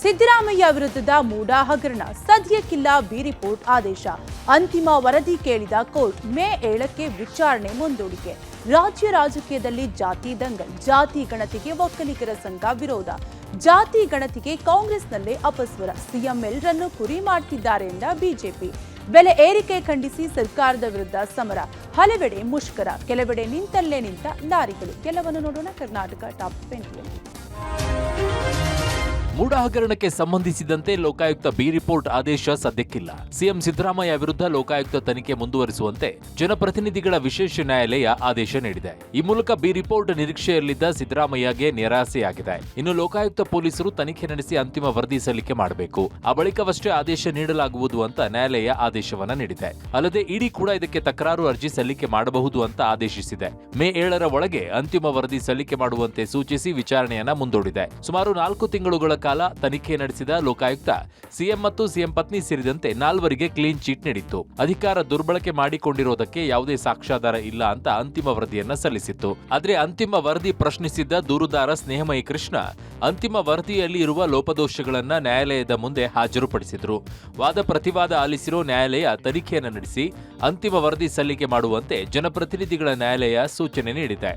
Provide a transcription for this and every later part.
ಸಿದ್ದರಾಮಯ್ಯ ವಿರುದ್ಧದ ಮೂಡಾ ಹಗರಣ ಸದ್ಯಕ್ಕಿಲ್ಲ B report ಆದೇಶ. ಅಂತಿಮ ವರದಿ ಕೇಳಿದ ಕೋರ್ಟ್ ಮೇ 7ಕ್ಕೆ ವಿಚಾರಣೆ ಮುಂದೂಡಿಕೆ. ರಾಜ್ಯ ರಾಜಕೀಯದಲ್ಲಿ ಜಾತಿ ದಂಗಲ್, ಜಾತಿ ಗಣತಿಗೆ ಒಕ್ಕಲಿಗರ ಸಂಘ ವಿರೋಧ, ಜಾತಿ ಗಣತಿಗೆ ಕಾಂಗ್ರೆಸ್ನಲ್ಲೇ ಅಪಸ್ವರ, ಸಿಎಂ ಎಲ್ಲರನ್ನೂ ಕುರಿ ಮಾಡ್ತಿದ್ದಾರೆ ಎಂದ ಬಿಜೆಪಿ. ಬೆಲೆ ಏರಿಕೆ ಖಂಡಿಸಿ ಸರ್ಕಾರದ ವಿರುದ್ಧ ಸಮರ, ಹಲವೆಡೆ ಮುಷ್ಕರ, ಕೆಲವೆಡೆ ನಿಂತಲ್ಲೇ ನಿಂತ ಲಾರಿಗಳು. ಎಲ್ಲವನ್ನು ನೋಡೋಣ ಕರ್ನಾಟಕ ಟಾಪ್ 20ಯಲ್ಲಿ. ಮೂಡಾ ಹಗರಣಕ್ಕೆ ಸಂಬಂಧಿಸಿದಂತೆ ಲೋಕಾಯುಕ್ತ ಬಿ ರಿಪೋರ್ಟ್ ಆದೇಶ ಸದ್ಯಕ್ಕಿಲ್ಲ. ಸಿಎಂ ಸಿದ್ದರಾಮಯ್ಯ ವಿರುದ್ಧ ಲೋಕಾಯುಕ್ತ ತನಿಖೆ ಮುಂದುವರಿಸುವಂತೆ ಜನಪ್ರತಿನಿಧಿಗಳ ವಿಶೇಷ ನ್ಯಾಯಾಲಯ ಆದೇಶ ನೀಡಿದೆ. ಈ ಮೂಲಕ ಬಿ ರಿಪೋರ್ಟ್ ನಿರೀಕ್ಷೆಯಲ್ಲಿದ್ದ ಸಿದ್ದರಾಮಯ್ಯಗೆ ನಿರಾಸೆಯಾಗಿದೆ. ಇನ್ನು ಲೋಕಾಯುಕ್ತ ಪೊಲೀಸರು ತನಿಖೆ ನಡೆಸಿ ಅಂತಿಮ ವರದಿ ಸಲ್ಲಿಕೆ ಮಾಡಬೇಕು. ಆ ಬಳಿಕವಷ್ಟೇ ಆದೇಶ ನೀಡಲಾಗುವುದು ಅಂತ ನ್ಯಾಯಾಲಯ ಆದೇಶವನ್ನ ನೀಡಿದೆ. ಅಲ್ಲದೆ ಇಡಿ ಕೂಡ ಇದಕ್ಕೆ ತಕರಾರು ಅರ್ಜಿ ಸಲ್ಲಿಕೆ ಮಾಡಬಹುದು ಅಂತ ಆದೇಶಿಸಿದೆ. ಮೇ 7ರ ಒಳಗೆ ಅಂತಿಮ ವರದಿ ಸಲ್ಲಿಕೆ ಮಾಡುವಂತೆ ಸೂಚಿಸಿ ವಿಚಾರಣೆಯನ್ನ ಮುಂದೂಡಿದೆ. ಸುಮಾರು 4 ತಿಂಗಳುಗಳ ಕಾಲ ತನಿಖೆ ನಡೆಸಿದ ಲೋಕಾಯುಕ್ತ ಸಿಎಂ ಮತ್ತು ಸಿಎಂ ಪತ್ನಿ ಸೇರಿದಂತೆ 4ವರಿಗೆ ಕ್ಲೀನ್ ಚೀಟ್ ನೀಡಿತ್ತು. ಅಧಿಕಾರ ದುರ್ಬಳಕೆ ಮಾಡಿಕೊಂಡಿರೋದಕ್ಕೆ ಯಾವುದೇ ಸಾಕ್ಷ್ಯಾಧಾರ ಇಲ್ಲ ಅಂತ ಅಂತಿಮ ವರದಿಯನ್ನ ಸಲ್ಲಿಸಿತ್ತು. ಆದ್ರೆ ಅಂತಿಮ ವರದಿ ಪ್ರಶ್ನಿಸಿದ್ದ ದೂರುದಾರ ಸ್ನೇಹಮಯಿ ಕೃಷ್ಣ ಅಂತಿಮ ವರದಿಯಲ್ಲಿ ಇರುವ ಲೋಪದೋಷಗಳನ್ನ ನ್ಯಾಯಾಲಯದ ಮುಂದೆ ಹಾಜರುಪಡಿಸಿದ್ರು. ವಾದ ಪ್ರತಿವಾದ ಆಲಿಸಿರೋ ನ್ಯಾಯಾಲಯ ತನಿಖೆಯನ್ನು ನಡೆಸಿ ಅಂತಿಮ ವರದಿ ಸಲ್ಲಿಕೆ ಮಾಡುವಂತೆ ಜನಪ್ರತಿನಿಧಿಗಳ ನ್ಯಾಯಾಲಯ ಸೂಚನೆ ನೀಡಿದೆ.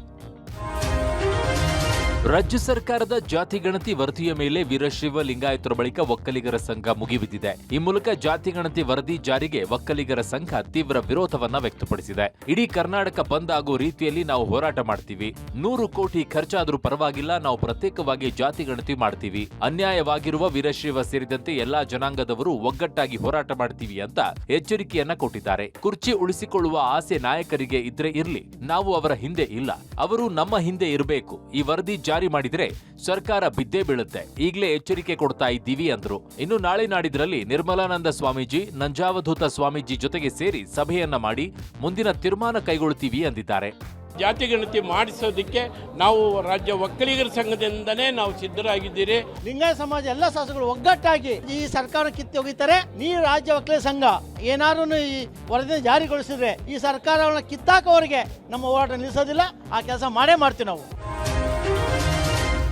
ರಾಜ್ಯ ಸರ್ಕಾರದ ಜಾತಿ ಗಣತಿ ವರದಿಯ ಮೇಲೆ ವೀರಶೈವ ಲಿಂಗಾಯತರ ಬಳಿಕ ಒಕ್ಕಲಿಗರ ಸಂಘ ಮುಗಿಬಿದ್ದಿದೆ. ಈ ಮೂಲಕ ಜಾತಿ ಗಣತಿ ವರದಿ ಜಾರಿಗೆ ಒಕ್ಕಲಿಗರ ಸಂಘ ತೀವ್ರ ವಿರೋಧವನ್ನ ವ್ಯಕ್ತಪಡಿಸಿದೆ. ಇಡೀ ಕರ್ನಾಟಕ ಬಂದ್ ಆಗೋ ರೀತಿಯಲ್ಲಿ ನಾವು ಹೋರಾಟ ಮಾಡ್ತೀವಿ. 100 ಕೋಟಿ ಖರ್ಚಾದ್ರೂ ಪರವಾಗಿಲ್ಲ, ನಾವು ಪ್ರತ್ಯೇಕವಾಗಿ ಜಾತಿ ಗಣತಿ ಮಾಡ್ತೀವಿ. ಅನ್ಯಾಯವಾಗಿರುವ ವೀರಶೈವ ಸೇರಿದಂತೆ ಎಲ್ಲಾ ಜನಾಂಗದವರು ಒಗ್ಗಟ್ಟಾಗಿ ಹೋರಾಟ ಮಾಡ್ತೀವಿ ಅಂತ ಎಚ್ಚರಿಕೆಯನ್ನ ಕೊಟ್ಟಿದ್ದಾರೆ. ಕುರ್ಚಿ ಉಳಿಸಿಕೊಳ್ಳುವ ಆಸೆ ನಾಯಕರಿಗೆ ಇದ್ರೆ ಇರ್ಲಿ, ನಾವು ಅವರ ಹಿಂದೆ ಇಲ್ಲ, ಅವರು ನಮ್ಮ ಹಿಂದೆ ಇರಬೇಕು. ಈ ವರದಿ ಜಾರಿ ಮಾಡಿದ್ರೆ ಸರ್ಕಾರ ಬಿದ್ದೇ ಬೀಳುತ್ತೆ, ಈಗಲೇ ಎಚ್ಚರಿಕೆ ಕೊಡ್ತಾ ಇದ್ದೀವಿ ಅಂದ್ರು. ಇನ್ನು ನಾಳೆ ನಾಡಿದ್ರಲ್ಲಿ ನಿರ್ಮಲಾನಂದ ಸ್ವಾಮೀಜಿ, ನಂಜಾವಧೂತ ಸ್ವಾಮೀಜಿ ಜೊತೆಗೆ ಸೇರಿ ಸಭೆಯನ್ನ ಮಾಡಿ ಮುಂದಿನ ತೀರ್ಮಾನ ಕೈಗೊಳ್ಳುತ್ತೀವಿ ಅಂದಿದ್ದಾರೆ. ಜಾತಿ ಗಣತಿ ಮಾಡಿಸೋದಕ್ಕೆ ನಾವು ರಾಜ್ಯ ಒಕ್ಕಲಿಗರ ಸಂಘದಿಂದನೇ ನಾವು ಸಿದ್ಧರಾಗಿದ್ದೀರಿ. ಲಿಂಗಾಯತ ಸಮಾಜ ಎಲ್ಲ ಶಾಸಕರು ಒಗ್ಗಟ್ಟಾಗಿ ಈ ಸರ್ಕಾರ ಕಿತ್ತು ಹೋಗಿದ್ದಾರೆ. ನೀವು ರಾಜ್ಯ ಒಕ್ಕಲಿಗರ ಸಂಘ ಏನಾದ್ರು ಈ ವರದಿ ಜಾರಿಗೊಳಿಸಿದ್ರೆ ಈ ಸರ್ಕಾರವನ್ನು ಕಿತ್ತಾಕೋವರೆಗೆ ನಮ್ಮ ಹೋರಾಟ ನಿಲ್ಲಿಸೋದಿಲ್ಲ. ಆ ಕೆಲಸ ಮಾಡೇ ಮಾಡ್ತೀವಿ ನಾವು.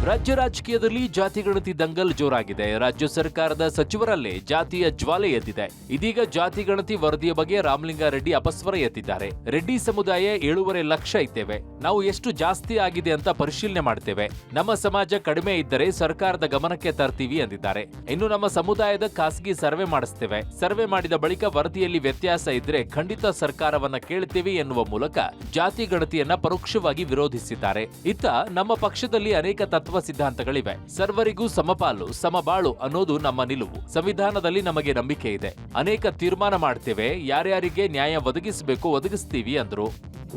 ರಾಜ್ಯ ರಾಜಕೀಯದಲ್ಲಿ ಜಾತಿ ಗಣತಿ ದಂಗಲ್ ಜೋರಾಗಿದೆ. ರಾಜ್ಯ ಸರ್ಕಾರದ ಸಚಿವರಲ್ಲೇ ಜಾತಿಯ ಜ್ವಾಲೆ ಎದ್ದಿದೆ. ಇದೀಗ ಜಾತಿ ಗಣತಿ ವರದಿಯ ಬಗ್ಗೆ ರಾಮಲಿಂಗಾರೆಡ್ಡಿ ಅಪಸ್ವರ ಎತ್ತಿದ್ದಾರೆ. ರೆಡ್ಡಿ ಸಮುದಾಯ 7.5 ಲಕ್ಷ ಇದ್ದೇವೆ, ನಾವು ಎಷ್ಟು ಜಾಸ್ತಿ ಆಗಿದೆ ಅಂತ ಪರಿಶೀಲನೆ ಮಾಡ್ತೇವೆ. ನಮ್ಮ ಸಮಾಜ ಕಡಿಮೆ ಇದ್ದರೆ ಸರ್ಕಾರದ ಗಮನಕ್ಕೆ ತರ್ತೀವಿ ಅಂದಿದ್ದಾರೆ. ಇನ್ನು ನಮ್ಮ ಸಮುದಾಯದ ಖಾಸಗಿ ಸರ್ವೆ ಮಾಡಿಸ್ತೇವೆ. ಸರ್ವೆ ಮಾಡಿದ ಬಳಿಕ ವರದಿಯಲ್ಲಿ ವ್ಯತ್ಯಾಸ ಇದ್ರೆ ಖಂಡಿತ ಸರ್ಕಾರವನ್ನ ಕೇಳ್ತೇವೆ ಎನ್ನುವ ಮೂಲಕ ಜಾತಿ ಗಣತಿಯನ್ನ ಪರೋಕ್ಷವಾಗಿ ವಿರೋಧಿಸಿದ್ದಾರೆ. ಇತ್ತ ನಮ್ಮ ಪಕ್ಷದಲ್ಲಿ ಅನೇಕ ತತ್ವ ಸಿದ್ಧಾಂತಗಳಿವೆ. ಸರ್ವರಿಗೂ ಸಮಪಾಲು ಸಮಬಾಳು ಅನ್ನೋದು ನಮ್ಮ ನಿಲುವು. ಸಂವಿಧಾನದಲ್ಲಿ ನಮಗೆ ನಂಬಿಕೆ ಇದೆ. ಅನೇಕ ತೀರ್ಮಾನ ಮಾಡ್ತೇವೆ. ಯಾರ್ಯಾರಿಗೆ ನ್ಯಾಯ ಒದಗಿಸಬೇಕು ಒದಗಿಸ್ತೀವಿ ಅಂದ್ರು.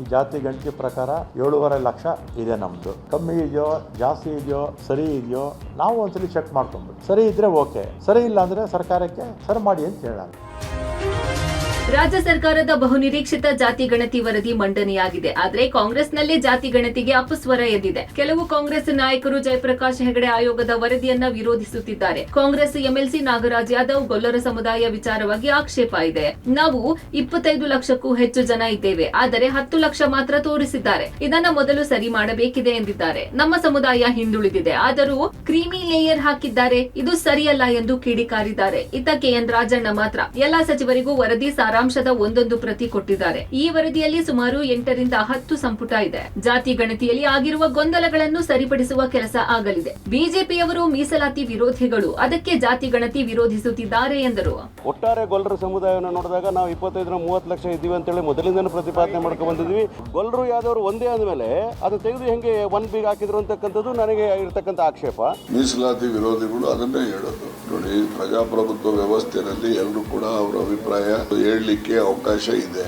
ಈ ಜಾತಿ ಗಣತಿ ಪ್ರಕಾರ 7.5 ಲಕ್ಷ ಇದೆ. ನಮ್ದು ಕಮ್ಮಿ ಇದೆಯೋ ಜಾಸ್ತಿ ಇದೆಯೋ ಸರಿ ಇದೆಯೋ ನಾವು ಒಂದ್ಸಲಿ ಚೆಕ್ ಮಾಡ್ಕೊಂಡ್ಬಿಟ್ಟು ಸರಿ ಇದ್ರೆ ಓಕೆ, ಸರಿ ಇಲ್ಲ ಅಂದ್ರೆ ಸರ್ಕಾರಕ್ಕೆ ಸರಿ ಮಾಡಿ ಅಂತ ಹೇಳಲ್ಲ. ರಾಜ್ಯ ಸರ್ಕಾರದ ಬಹುನಿರೀಕ್ಷಿತ ಜಾತಿ ಗಣತಿ ವರದಿ ಮಂಡನೆಯಾಗಿದೆ. ಆದರೆ ಕಾಂಗ್ರೆಸ್ನಲ್ಲಿ ಜಾತಿ ಗಣತಿಗೆ ಅಪಸ್ವರ ಎದ್ದಿದೆ. ಕೆಲವು ಕಾಂಗ್ರೆಸ್ ನಾಯಕರು ಜಯಪ್ರಕಾಶ್ ಹೆಗಡೆ ಆಯೋಗದ ವರದಿಯನ್ನ ವಿರೋಧಿಸುತ್ತಿದ್ದಾರೆ. ಕಾಂಗ್ರೆಸ್ ಎಂಎಲ್ಸಿ ನಾಗರಾಜ್ ಯಾದವ್ ಗೊಲ್ಲರ ಸಮುದಾಯ ವಿಚಾರವಾಗಿ ಆಕ್ಷೇಪ ಇದೆ. ನಾವು 25 ಲಕ್ಷಕ್ಕೂ ಹೆಚ್ಚು ಜನ ಇದ್ದೇವೆ, ಆದರೆ 10 ಲಕ್ಷ ಮಾತ್ರ ತೋರಿಸಿದ್ದಾರೆ. ಇದನ್ನ ಮೊದಲು ಸರಿ ಮಾಡಬೇಕಿದೆ ಎಂದಿದ್ದಾರೆ. ನಮ್ಮ ಸಮುದಾಯ ಹಿಂದುಳಿದಿದೆ, ಆದರೂ ಕ್ರೀಮಿ ಲೇಯರ್ ಹಾಕಿದ್ದಾರೆ, ಇದು ಸರಿಯಲ್ಲ ಎಂದು ಕಿಡಿಕಾರಿದ್ದಾರೆ. ಇತ್ತ ಕೆಎನ್ ರಾಜಣ್ಣ ಮಾತ್ರ ಎಲ್ಲಾ ಸಚಿವರಿಗೂ ವರದಿ ಸಾರಾಂಶದ ಒಂದೊಂದು ಪ್ರತಿ ಕೊಟ್ಟಿದ್ದಾರೆ. ಈ ವರದಿಯಲ್ಲಿ ಸುಮಾರು 8 ರಿಂದ 10 ಸಂಪುಟ ಇದೆ. ಜಾತಿ ಗಣತಿಯಲ್ಲಿ ಆಗಿರುವ ಗೊಂದಲಗಳನ್ನು ಸರಿಪಡಿಸುವ ಕೆಲಸ ಆಗಲಿದೆ. ಬಿಜೆಪಿಯವರು ಮೀಸಲಾತಿ ವಿರೋಧಿಗಳು, ಅದಕ್ಕೆ ಜಾತಿ ಗಣತಿ ವಿರೋಧಿಸುತ್ತಿದ್ದಾರೆ ಎಂದರು. ಒಟ್ಟಾರೆ ಗೊಲ್ಲರ ಸಮುದಾಯವನ್ನು ನೋಡಿದಾಗ ನಾವು 25-30 ಲಕ್ಷ ಇದ್ದೀವಿ ಅಂತೇಳಿ ಮೊದಲಿಂದನೂ ಪ್ರತಿಪಾದನೆ ಮಾಡ್ಕೊಂಡು ಬಂದಿದ್ವಿ. ಗೊಲ್ಲರು ಯಾವ್ದವರು ಒಂದೇ ಆದ್ಮೇಲೆ ಅದು ತೆಗೆದು ಹೆಂಗೆ 1 ಬಿ ಹಾಕಿದ್ರು ಅಂತಕ್ಕಂಥದ್ದು ನನಗೆ ಇರತಕ್ಕಂಥ ಆಕ್ಷೇಪ. ಮೀಸಲಾತಿ ವಿರೋಧಿಗಳು ಅದನ್ನೇ ಹೇಳೋದು. ನೋಡಿ, ಪ್ರಜಾಪ್ರಭುತ್ವ ವ್ಯವಸ್ಥೆಯಲ್ಲಿ ಎಲ್ಲರೂ ಕೂಡ ಅವರ ಅಭಿಪ್ರಾಯ ಹೇಳಲಿಕ್ಕೆ ಅವಕಾಶ ಇದೆ.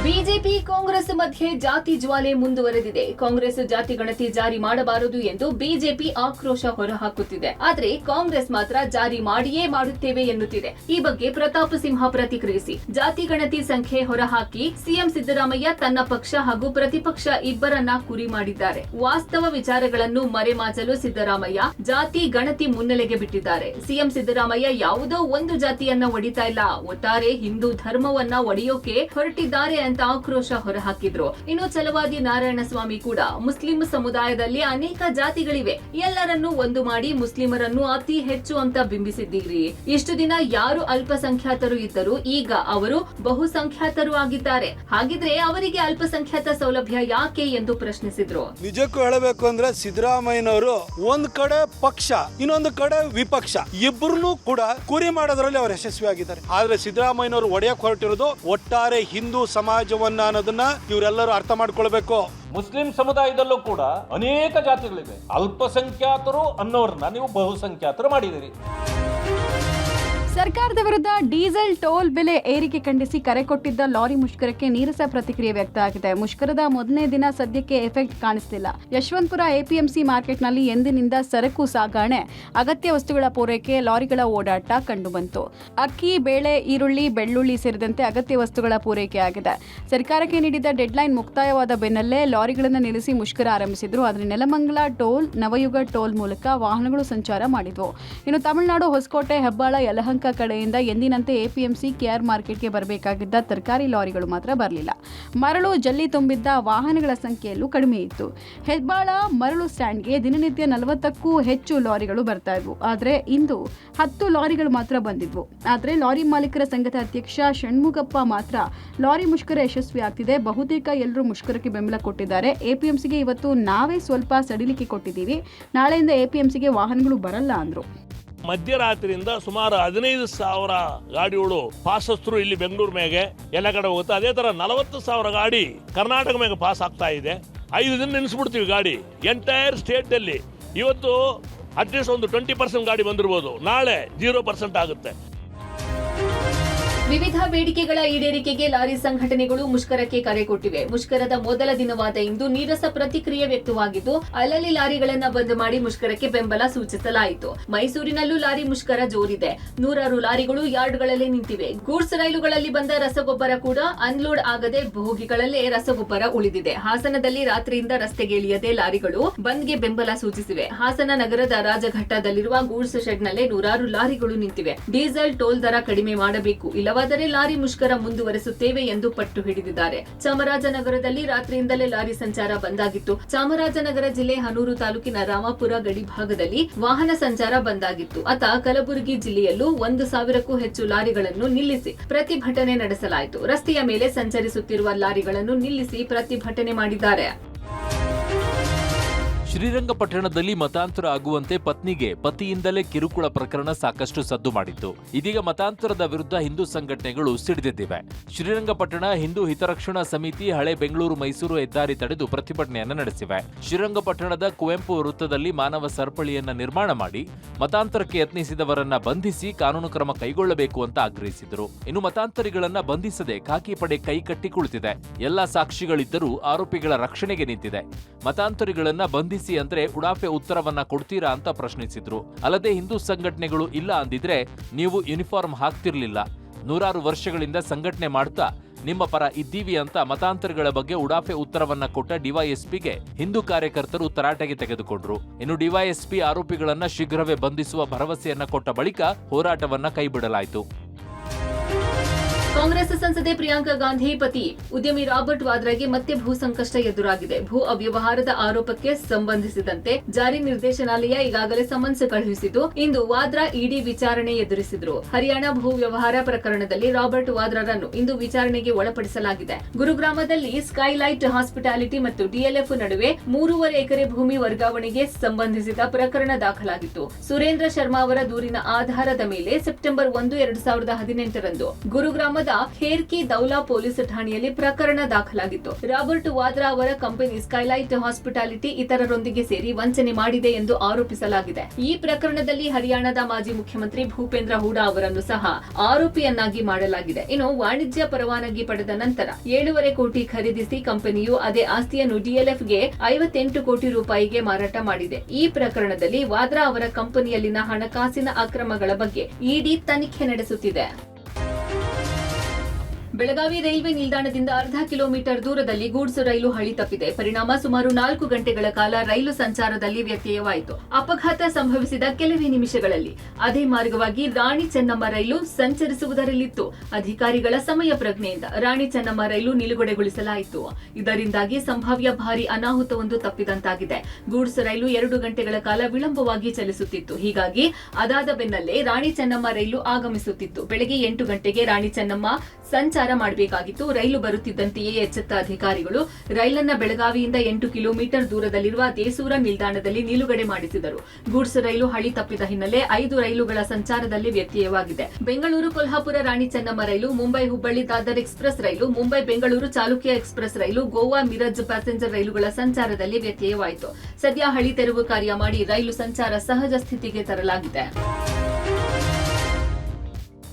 ಬಿಜೆಪಿ ಕಾಂಗ್ರೆಸ್ ಮಧ್ಯೆ ಜಾತಿ ಜ್ವಾಲೆ ಮುಂದುವರೆದಿದೆ. ಕಾಂಗ್ರೆಸ್ ಜಾತಿ ಗಣತಿ ಜಾರಿ ಮಾಡಬಾರದು ಎಂದು ಬಿಜೆಪಿ ಆಕ್ರೋಶ ಹೊರಹಾಕುತ್ತಿದೆ. ಆದರೆ ಕಾಂಗ್ರೆಸ್ ಮಾತ್ರ ಜಾರಿ ಮಾಡಿಯೇ ಮಾಡುತ್ತೇವೆ ಎನ್ನುತ್ತಿದೆ. ಈ ಬಗ್ಗೆ ಪ್ರತಾಪ್ ಸಿಂಹ ಪ್ರತಿಕ್ರಿಯಿಸಿ, ಜಾತಿ ಗಣತಿ ಸಂಖ್ಯೆ ಹೊರಹಾಕಿ ಸಿಎಂ ಸಿದ್ದರಾಮಯ್ಯ ತನ್ನ ಪಕ್ಷ ಹಾಗೂ ಪ್ರತಿಪಕ್ಷ ಇಬ್ಬರನ್ನ ಕುರಿ ಮಾಡಿದ್ದಾರೆ. ವಾಸ್ತವ ವಿಚಾರಗಳನ್ನು ಮರೆಮಾಚಲು ಸಿದ್ದರಾಮಯ್ಯ ಜಾತಿ ಗಣತಿ ಮುನ್ನೆಲೆಗೆ ಬಿಟ್ಟಿದ್ದಾರೆ. ಸಿಎಂ ಸಿದ್ದರಾಮಯ್ಯ ಯಾವುದೋ ಒಂದು ಜಾತಿಯನ್ನ ಒಡಿತಾ ಇಲ್ಲ, ಒಟ್ಟಾರೆ ಹಿಂದೂ ಧರ್ಮವನ್ನ ಒಡೆಯೋಕೆ ಹೊರಟಿದ್ದಾರೆ ಅಂತ ಆಕ್ರೋಶ ಹೊರಹಾಕಿದ್ರು. ಇನ್ನು ಛಲವಾದಿ ನಾರಾಯಣಸ್ವಾಮಿ ಕೂಡ ಮುಸ್ಲಿಂ ಸಮುದಾಯದಲ್ಲಿ ಅನೇಕ ಜಾತಿಗಳಿವೆ, ಎಲ್ಲರನ್ನೂ ಒಂದು ಮಾಡಿ ಮುಸ್ಲಿಮರನ್ನು ಅತಿ ಹೆಚ್ಚು ಅಂತ ಬಿಂಬಿಸಿದ್ದೀರಿ. ಇಷ್ಟು ದಿನ ಯಾರು ಅಲ್ಪಸಂಖ್ಯಾತರು ಇದ್ದರು, ಈಗ ಅವರು ಬಹುಸಂಖ್ಯಾತರು ಆಗಿದ್ದಾರೆ. ಹಾಗಿದ್ರೆ ಅವರಿಗೆ ಅಲ್ಪಸಂಖ್ಯಾತ ಸೌಲಭ್ಯ ಯಾಕೆ ಎಂದು ಪ್ರಶ್ನಿಸಿದ್ರು. ನಿಜಕ್ಕೂ ಹೇಳಬೇಕು ಅಂದ್ರೆ ಸಿದ್ದರಾಮಯ್ಯನವರು ಒಂದ್ ಕಡೆ ಪಕ್ಷ, ಇನ್ನೊಂದು ಕಡೆ ವಿಪಕ್ಷ, ಇಬ್ಬರನ್ನೂ ಕೂಡ ಕುರಿ ಮಾಡೋದ್ರಲ್ಲಿ ಅವರು ಯಶಸ್ವಿ ಆಗಿದ್ದಾರೆ. ಆದ್ರೆ ಸಿದ್ದರಾಮಯ್ಯನವರು ಒಡೆಯಕ್ಕೆ ಹೊರಟಿರೋದು ಒಟ್ಟಾರೆ ಹಿಂದೂ ಸಮಾಜವನ್ನ ಅನ್ನೋದನ್ನ ಇವರೆಲ್ಲರೂ ಅರ್ಥ ಮಾಡ್ಕೊಳ್ಬೇಕು. ಮುಸ್ಲಿಂ ಸಮುದಾಯದಲ್ಲೂ ಕೂಡ ಅನೇಕ ಜಾತಿಗಳಿವೆ. ಅಲ್ಪಸಂಖ್ಯಾತರು ಅನ್ನೋರನ್ನ ನೀವು ಬಹುಸಂಖ್ಯಾತರು ಮಾಡಿದಿರಿ. ಸರ್ಕಾರದ ವಿರುದ್ಧ ಡೀಸೆಲ್ ಟೋಲ್ ಬೆಲೆ ಏರಿಕೆ ಖಂಡಿಸಿ ಕರೆ ಕೊಟ್ಟಿದ್ದ ಲಾರಿ ಮುಷ್ಕರಕ್ಕೆ ನೀರಸ ಪ್ರತಿಕ್ರಿಯೆ ವ್ಯಕ್ತ ಆಗಿದೆ. ಮುಷ್ಕರದ ಮೊದಲನೇ ದಿನ ಸದ್ಯಕ್ಕೆ ಎಫೆಕ್ಟ್ ಕಾಣಿಸ್ತಿಲ್ಲ. ಯಶವಂತಪುರ ಎಪಿಎಂಸಿ ಮಾರ್ಕೆಟ್ನಲ್ಲಿ ಎಂದಿನಿಂದ ಸರಕು ಸಾಗಣೆ, ಅಗತ್ಯ ವಸ್ತುಗಳ ಪೂರೈಕೆ, ಲಾರಿಗಳ ಓಡಾಟ ಕಂಡುಬಂತು. ಅಕ್ಕಿ, ಬೇಳೆ, ಈರುಳ್ಳಿ, ಬೆಳ್ಳುಳ್ಳಿ ಸೇರಿದಂತೆ ಅಗತ್ಯ ವಸ್ತುಗಳ ಪೂರೈಕೆ ಆಗಿದೆ. ಸರ್ಕಾರಕ್ಕೆ ನೀಡಿದ್ದ ಡೆಡ್ಲೈನ್ ಮುಕ್ತಾಯವಾದ ಬೆನ್ನಲ್ಲೇ ಲಾರಿಗಳನ್ನು ನಿಲ್ಲಿಸಿ ಮುಷ್ಕರ ಆರಂಭಿಸಿದ್ರು. ಆದರೆ ನೆಲಮಂಗಲ ಟೋಲ್, ನವಯುಗ ಟೋಲ್ ಮೂಲಕ ವಾಹನಗಳು ಸಂಚಾರ ಮಾಡಿದ್ವು. ಇನ್ನು ತಮಿಳುನಾಡು ಹೊಸಕೋಟೆ, ಹೆಬ್ಬಾಳ, ಯಲಹಂಕ ಕಡೆಯಿಂದ ಎಂದಿನಂತೆ ಎಪಿಎಂಸಿ ಕೆಆರ್ ಮಾರ್ಕೆಟ್ಗೆ ಬರಬೇಕಾಗಿದ್ದ ತರಕಾರಿ ಲಾರಿಗಳು ಮಾತ್ರ ಬರಲಿಲ್ಲ. ಮರಳು, ಜಲ್ಲಿ ತುಂಬಿದ್ದ ವಾಹನಗಳ ಸಂಖ್ಯೆಯಲ್ಲೂ ಕಡಿಮೆ ಇತ್ತು. ಹೆಬ್ಬಾಳ ಮರಳು ಸ್ಟ್ಯಾಂಡ್ಗೆ ದಿನನಿತ್ಯ 40ಕ್ಕೂ ಹೆಚ್ಚು ಲಾರಿಗಳು ಬರ್ತಾ ಇದ್ವು. ಆದರೆ ಇಂದು 10 ಲಾರಿಗಳು ಮಾತ್ರ ಬಂದಿದ್ವು. ಆದರೆ ಲಾರಿ ಮಾಲೀಕರ ಸಂಘದ ಅಧ್ಯಕ್ಷ ಷಣ್ಮುಗಪ್ಪ ಮಾತ್ರ ಲಾರಿ ಮುಷ್ಕರ ಯಶಸ್ವಿ ಆಗ್ತಿದೆ, ಬಹುತೇಕ ಎಲ್ಲರೂ ಮುಷ್ಕರಕ್ಕೆ ಬೆಂಬಲ ಕೊಟ್ಟಿದ್ದಾರೆ. ಎಪಿಎಂಸಿಗೆ ಇವತ್ತು ನಾವೇ ಸ್ವಲ್ಪ ಸಡಿಲಿಕೆ ಕೊಟ್ಟಿದ್ದೀವಿ, ನಾಳೆಯಿಂದ ಎಪಿಎಂಸಿಗೆ ವಾಹನಗಳು ಬರಲ್ಲ ಅಂದ್ರು. ಮಧ್ಯರಾತ್ರಿಯಿಂದ ಸುಮಾರು 15,000 ಗಾಡಿಗಳು ಪಾಸಸ್ತರು ಇಲ್ಲಿ ಬೆಂಗಳೂರು ಮೇಗೆ ಎಲ್ಲ ಕಡೆ ಹೋಗುತ್ತೆ. ಅದೇ ತರ 40,000 ಗಾಡಿ ಕರ್ನಾಟಕ ಮೇಗೆ ಪಾಸ್ ಆಗ್ತಾ ಇದೆ. 5 ದಿನ ನಿಲ್ಲಿಸ್ಬಿಡ್ತೀವಿ ಗಾಡಿ ಎಂಟೈರ್ ಸ್ಟೇಟ್ ಅಲ್ಲಿ. ಇವತ್ತು ಅಟ್ಲೀಸ್ಟ್ ಒಂದು 20% ಗಾಡಿ ಬಂದಿರಬಹುದು, ನಾಳೆ 0% ಆಗುತ್ತೆ. ವಿವಿಧ ಬೇಡಿಕೆಗಳ ಈಡೇರಿಕೆಗೆ ಲಾರಿ ಸಂಘಟನೆಗಳು ಮುಷ್ಕರಕ್ಕೆ ಕರೆ ಕೊಟ್ಟಿವೆ. ಮುಷ್ಕರದ ಮೊದಲ ದಿನವಾದ ಇಂದು ನೀರಸ ಪ್ರತಿಕ್ರಿಯೆ ವ್ಯಕ್ತವಾಗಿದ್ದು, ಅಲ್ಲಲ್ಲಿ ಲಾರಿಗಳನ್ನ ಬಂದ್ ಮಾಡಿ ಮುಷ್ಕರಕ್ಕೆ ಬೆಂಬಲ ಸೂಚಿಸಲಾಯಿತು. ಮೈಸೂರಿನಲ್ಲೂ ಲಾರಿ ಮುಷ್ಕರ ಜೋರಿದೆ. 100 ಲಾರಿಗಳು ಯಾರ್ಡ್ಗಳಲ್ಲೇ ನಿಂತಿವೆ. ಗೂಡ್ಸ್ ರೈಲುಗಳಲ್ಲಿ ಬಂದ ರಸಗೊಬ್ಬರ ಕೂಡ ಅನ್ಲೋಡ್ ಆಗದೆ ಬೋಗಿಗಳಲ್ಲೇ ರಸಗೊಬ್ಬರ ಉಳಿದಿದೆ. ಹಾಸನದಲ್ಲಿ ರಾತ್ರಿಯಿಂದ ರಸ್ತೆಗೆ ಇಳಿಯದೆ ಲಾರಿಗಳು ಬಂದ್ಗೆ ಬೆಂಬಲ ಸೂಚಿಸಿವೆ. ಹಾಸನ ನಗರದ ರಾಜಘಟ್ಟದಲ್ಲಿರುವ ಗೂಡ್ಸ್ ಶೆಡ್ನಲ್ಲೇ 100 ಲಾರಿಗಳು ನಿಂತಿವೆ. ಡೀಸೆಲ್ ಟೋಲ್ ದರ ಕಡಿಮೆ ಮಾಡಬೇಕು, ಇಲ್ಲವಾದರೆ ಲಾರಿ ಮುಷ್ಕರ ಮುಂದುವರೆಸುತ್ತೇವೆ ಎಂದು ಪಟ್ಟು ಹಿಡಿದಿದ್ದಾರೆ. ಚಾಮರಾಜನಗರದಲ್ಲಿ ರಾತ್ರಿಯಿಂದಲೇ ಲಾರಿ ಸಂಚಾರ ಬಂದಾಗಿತ್ತು. ಚಾಮರಾಜನಗರ ಜಿಲ್ಲೆ ಹನೂರು ತಾಲೂಕಿನ ರಾಮಾಪುರ ಗಡಿ ಭಾಗದಲ್ಲಿ ವಾಹನ ಸಂಚಾರ ಬಂದಾಗಿತ್ತು. ಅತ ಕಲಬುರಗಿ ಜಿಲ್ಲೆಯಲ್ಲೂ 1,000ಕ್ಕೂ ಹೆಚ್ಚು ಲಾರಿಗಳನ್ನು ನಿಲ್ಲಿಸಿ ಪ್ರತಿಭಟನೆ ನಡೆಸಲಾಯಿತು. ರಸ್ತೆಯ ಮೇಲೆ ಸಂಚರಿಸುತ್ತಿರುವ ಲಾರಿಗಳನ್ನು ನಿಲ್ಲಿಸಿ ಪ್ರತಿಭಟನೆ ಮಾಡಿದ್ದಾರೆ. ಶ್ರೀರಂಗಪಟ್ಟಣದಲ್ಲಿ ಮತಾಂತರ ಆಗುವಂತೆ ಪತ್ನಿಗೆ ಪತಿಯಿಂದಲೇ ಕಿರುಕುಳ ಪ್ರಕರಣ ಸಾಕಷ್ಟು ಸದ್ದು ಮಾಡಿತ್ತು. ಇದೀಗ ಮತಾಂತರದ ವಿರುದ್ಧ ಹಿಂದೂ ಸಂಘಟನೆಗಳು ಸಿಡಿದೆದ್ದಿವೆ. ಶ್ರೀರಂಗಪಟ್ಟಣ ಹಿಂದೂ ಹಿತರಕ್ಷಣಾ ಸಮಿತಿ ಹಳೆ ಬೆಂಗಳೂರು ಮೈಸೂರು ಹೆದ್ದಾರಿ ತಡೆದು ಪ್ರತಿಭಟನೆಯನ್ನು ನಡೆಸಿವೆ. ಶ್ರೀರಂಗಪಟ್ಟಣದ ಕುವೆಂಪು ವೃತ್ತದಲ್ಲಿ ಮಾನವ ಸರಪಳಿಯನ್ನ ನಿರ್ಮಾಣ ಮಾಡಿ ಮತಾಂತರಕ್ಕೆ ಯತ್ನಿಸಿದವರನ್ನ ಬಂಧಿಸಿ ಕಾನೂನು ಕ್ರಮ ಕೈಗೊಳ್ಳಬೇಕು ಅಂತ ಆಗ್ರಹಿಸಿದರು. ಇನ್ನು ಮತಾಂತರಿಗಳನ್ನ ಬಂಧಿಸದೆ ಖಾಕಿ ಪಡೆ ಕೈ ಕಟ್ಟಿ ಕುಳಿತಿದೆ. ಎಲ್ಲಾ ಸಾಕ್ಷಿಗಳಿದ್ದರೂ ಆರೋಪಿಗಳ ರಕ್ಷಣೆಗೆ ನಿಂತಿದೆ. ಮತಾಂತರಿಗಳನ್ನ ಬಂಧಿಸಿ ಅಂದ್ರೆ ಉಡಾಫೆ ಉತ್ತರವನ್ನ ಕೊಡ್ತೀರಾ ಅಂತ ಪ್ರಶ್ನಿಸಿದ್ರು. ಅಲ್ಲದೆ ಹಿಂದೂ ಸಂಘಟನೆಗಳು ಇಲ್ಲ ಅಂದಿದ್ರೆ ನೀವು ಯೂನಿಫಾರ್ಮ್ ಹಾಕ್ತಿರ್ಲಿಲ್ಲ, 100 ವರ್ಷಗಳಿಂದ ಸಂಘಟನೆ ಮಾಡ್ತಾ ನಿಮ್ಮ ಪರ ಇದ್ದೀವಿ ಅಂತ ಮತಾಂತರಿಗಳ ಬಗ್ಗೆ ಉಡಾಫೆ ಉತ್ತರವನ್ನ ಕೊಟ್ಟ ಡಿವೈಎಸ್ಪಿಗೆ ಹಿಂದೂ ಕಾರ್ಯಕರ್ತರು ತರಾಟೆಗೆ ತೆಗೆದುಕೊಂಡ್ರು. ಇನ್ನು ಡಿವೈಎಸ್ಪಿ ಆರೋಪಿಗಳನ್ನ ಶೀಘ್ರವೇ ಬಂಧಿಸುವ ಭರವಸೆಯನ್ನ ಕೊಟ್ಟ ಬಳಿಕ ಹೋರಾಟವನ್ನ ಕೈಬಿಡಲಾಯಿತು. ಕಾಂಗ್ರೆಸ್ ಸಂಸದೆ ಪ್ರಿಯಾಂಕಾ ಗಾಂಧಿ ಪತಿ ಉದ್ಯಮಿ ರಾಬರ್ಟ್ ವಾದ್ರಾಗೆ ಮತ್ತೆ ಭೂ ಸಂಕಷ್ಟ ಎದುರಾಗಿದೆ. ಭೂ ಅವ್ಯವಹಾರದ ಆರೋಪಕ್ಕೆ ಸಂಬಂಧಿಸಿದಂತೆ ಜಾರಿ ನಿರ್ದೇಶನಾಲಯ ಈಗಾಗಲೇ ಸಮನ್ಸ್ ಕಳುಹಿಸಿದ್ದು, ಇಂದು ವಾದ್ರಾ ಇಡಿ ವಿಚಾರಣೆ ಎದುರಿಸಿದ್ರು. ಹರಿಯಾಣ ಭೂ ವ್ಯವಹಾರ ಪ್ರಕರಣದಲ್ಲಿ ರಾಬರ್ಟ್ ವಾದ್ರಾರನ್ನು ಇಂದು ವಿಚಾರಣೆಗೆ ಒಳಪಡಿಸಲಾಗಿದೆ. ಗುರುಗ್ರಾಮದಲ್ಲಿ ಸ್ಕೈಲೈಟ್ ಹಾಸ್ಪಿಟಾಲಿಟಿ ಮತ್ತು ಡಿಎಲ್ಎಫ್ ನಡುವೆ 3.5 ಎಕರೆ ಭೂಮಿ ವರ್ಗಾವಣೆಗೆ ಸಂಬಂಧಿಸಿದ ಪ್ರಕರಣ ದಾಖಲಾಗಿತ್ತು. ಸುರೇಂದ್ರ ಶರ್ಮಾ ಅವರ ದೂರಿನ ಆಧಾರದ ಮೇಲೆ ಸೆಪ್ಟೆಂಬರ್ 1, 2018ರಂದು ಗುರುಗ್ರಾಮದ ಖೇರ್ಕಿ ದೌಲಾ ಪೊಲೀಸ್ ಠಾಣೆಯಲ್ಲಿ ಪ್ರಕರಣ ದಾಖಲಾಗಿತ್ತು. ರಾಬರ್ಟ್ ವಾದ್ರಾ ಅವರ ಕಂಪನಿ ಸ್ಕೈಲೈಟ್ ಹಾಸ್ಪಿಟಾಲಿಟಿ ಇತರರೊಂದಿಗೆ ಸೇರಿ ವಂಚನೆ ಮಾಡಿದೆ ಎಂದು ಆರೋಪಿಸಲಾಗಿದೆ. ಈ ಪ್ರಕರಣದಲ್ಲಿ ಹರಿಯಾಣದ ಮಾಜಿ ಮುಖ್ಯಮಂತ್ರಿ ಭೂಪೇಂದ್ರ ಹೂಡಾ ಅವರನ್ನು ಸಹ ಆರೋಪಿಯನ್ನಾಗಿ ಮಾಡಲಾಗಿದೆ. ಇನ್ನು ವಾಣಿಜ್ಯ ಪರವಾನಗಿ ಪಡೆದ ನಂತರ 7.5 ಕೋಟಿ ಖರೀದಿಸಿ ಕಂಪನಿಯು ಅದೇ ಆಸ್ತಿಯನ್ನು ಡಿಎಲ್ಎಫ್ಗೆ 58 ಕೋಟಿ ರೂಪಾಯಿಗೆ ಮಾರಾಟ ಮಾಡಿದೆ. ಈ ಪ್ರಕರಣದಲ್ಲಿ ವಾದ್ರಾ ಅವರ ಕಂಪನಿಯಲ್ಲಿನ ಹಣಕಾಸಿನ ಅಕ್ರಮಗಳ ಬಗ್ಗೆ ಇಡಿ ತನಿಖೆ ನಡೆಸುತ್ತಿದೆ. ಬೆಳಗಾವಿ ರೈಲ್ವೆ ನಿಲ್ದಾಣದಿಂದ ಅರ್ಧ ಕಿಲೋಮೀಟರ್ ದೂರದಲ್ಲಿ ಗೂಡ್ಸ್ ರೈಲು ಹಳಿ ತಪ್ಪಿದೆ. ಪರಿಣಾಮ ಸುಮಾರು 4 ಗಂಟೆಗಳ ಕಾಲ ರೈಲು ಸಂಚಾರದಲ್ಲಿ ವ್ಯತ್ಯಯವಾಯಿತು. ಅಪಘಾತ ಸಂಭವಿಸಿದ ಕೆಲವೇ ನಿಮಿಷಗಳಲ್ಲಿ ಅದೇ ಮಾರ್ಗವಾಗಿ ರಾಣಿ ಚೆನ್ನಮ್ಮ ರೈಲು ಸಂಚರಿಸುವುದರಲ್ಲಿತ್ತು. ಅಧಿಕಾರಿಗಳ ಸಮಯ ಪ್ರಜ್ಞೆಯಿಂದ ರಾಣಿ ಚೆನ್ನಮ್ಮ ರೈಲು ನಿಲುಗಡೆಗೊಳಿಸಲಾಯಿತು. ಇದರಿಂದಾಗಿ ಸಂಭಾವ್ಯ ಭಾರಿ ಅನಾಹುತವೊಂದು ತಪ್ಪಿದಂತಾಗಿದೆ. ಗೂಡ್ಸ್ ರೈಲು 2 ಗಂಟೆಗಳ ಕಾಲ ವಿಳಂಬವಾಗಿ ಚಲಿಸುತ್ತಿತ್ತು. ಹೀಗಾಗಿ ಅದಾದ ಬೆನ್ನಲ್ಲೇ ರಾಣಿ ಚೆನ್ನಮ್ಮ ರೈಲು ಆಗಮಿಸುತ್ತಿತ್ತು. ಬೆಳಗ್ಗೆ 8 ಗಂಟೆಗೆ ರಾಣಿ ಚೆನ್ನಮ್ಮ ಸಂಚಾರ ಮಾಡಬೇಕಾಗಿತ್ತು. ರೈಲು ಬರುತ್ತಿದ್ದಂತೆಯೇ ಎಚ್ಚೆತ್ತ ಅಧಿಕಾರಿಗಳು ರೈಲನ್ನ ಬೆಳಗಾವಿಯಿಂದ 8 ಕಿಲೋಮೀಟರ್ ದೂರದಲ್ಲಿರುವ ದೇಸೂರ ನಿಲ್ದಾಣದಲ್ಲಿ ನಿಲುಗಡೆ ಮಾಡಿಸಿದರು. ಗೂಡ್ಸ್ ರೈಲು ಹಳಿ ತಪ್ಪಿದ ಹಿನ್ನೆಲೆ 5 ರೈಲುಗಳ ಸಂಚಾರದಲ್ಲಿ ವ್ಯತ್ಯಯವಾಗಿದೆ. ಬೆಂಗಳೂರು ಕೊಲ್ಹಾಪುರ ರಾಣಿ ಚೆನ್ನಮ್ಮ ರೈಲು, ಮುಂಬೈ ಹುಬ್ಬಳ್ಳಿ ದಾದರ್ ಎಕ್ಸ್ಪ್ರೆಸ್ ರೈಲು, ಮುಂಬೈ ಬೆಂಗಳೂರು ಚಾಲುಕ್ಯ ಎಕ್ಸ್ಪ್ರೆಸ್ ರೈಲು, ಗೋವಾ ಮಿರಜ್ ಪ್ಯಾಸೆಂಜರ್ ರೈಲುಗಳ ಸಂಚಾರದಲ್ಲಿ ವ್ಯತ್ಯಯವಾಯಿತು. ಸದ್ಯ ಹಳಿ ತೆರವು ಕಾರ್ಯ ಮಾಡಿ ರೈಲು ಸಂಚಾರ ಸಹಜ ಸ್ಥಿತಿಗೆ ತರಲಾಗಿದೆ.